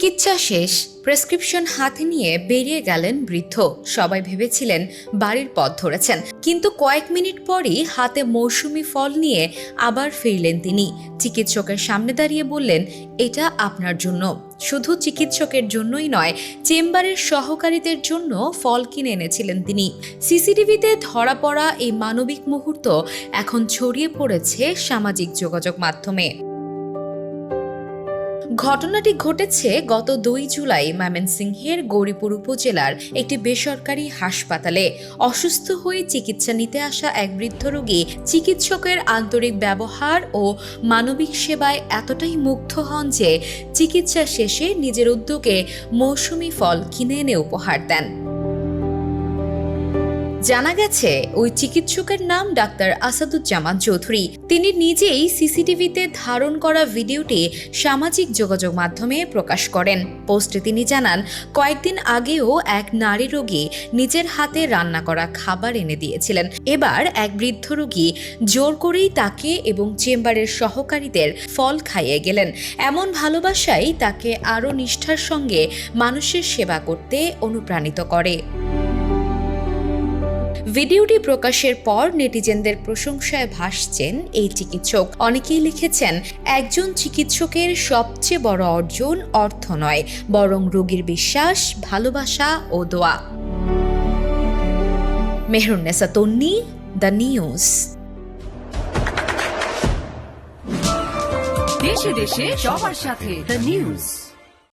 চিকিৎসা শেষ, প্রেসক্রিপশন হাতে নিয়ে বেরিয়ে গেলেন বৃদ্ধ। সবাই ভেবেছিলেন বাড়ির পথ ধরেছেন, কিন্তু কয়েক মিনিট পরই হাতে মৌসুমি ফল নিয়ে আবার ফিরলেন তিনি। চিকিৎসকের সামনে দাঁড়িয়ে বললেন, এটা আপনার জন্য। শুধু চিকিৎসকের জন্যই নয়, চেম্বারের সহকারীদের জন্য ফল কিনে এনেছিলেন তিনি। সিসিটিভিতে ধরা পড়া এই মানবিক মুহূর্ত এখন ছড়িয়ে পড়েছে সামাজিক যোগাযোগ মাধ্যমে। ঘটনাটি ঘটেছে গত 2 জুলাই ময়মনসিংহের গৌরীপুর উপজেলার একটি বেসরকারি হাসপাতালে। অসুস্থ হয়ে চিকিৎসা নিতে আসা এক বৃদ্ধ রোগী চিকিৎসকের আন্তরিক ব্যবহার ও মানবিক সেবায় এতটাই মুগ্ধ হন যে চিকিৎসা শেষে নিজের উদ্যোগে মৌসুমি ফল কিনে এনে উপহার দেন। জানা গেছে, ওই চিকিৎসকের নাম ডাক্তার আসাদুজ্জামান চৌধুরী। তিনি নিজেই সিসিটিভিতে ধারণ করা ভিডিওটি সামাজিক যোগাযোগ মাধ্যমে প্রকাশ করেন। পোস্টে তিনি জানান, কয়েকদিন আগেও এক নারী রোগী নিজের হাতে রান্না করা খাবার এনে দিয়েছিলেন। এবার এক বৃদ্ধ রোগী জোর করেই তাকে এবং চেম্বারের সহকারীদের ফল খাইয়ে গেলেন। এমন ভালোবাসাই তাকে আরও নিষ্ঠার সঙ্গে মানুষের সেবা করতে অনুপ্রাণিত করে। ভিডিওটি প্রকাশের পর নেটিজেনদের প্রশংসায় ভাসছেন এই চিকিৎসক। অনেকেই লিখেছেন, একজন চিকিৎসকের সবচেয়ে বড় অর্জন অর্থ নয়, বরং রোগীর বিশ্বাস, ভালোবাসা ও দোয়া। মেহরুন্নেসা তন্নি, দ্য নিউজ। দেশে দেশে সবার সাথে দ্য নিউজ।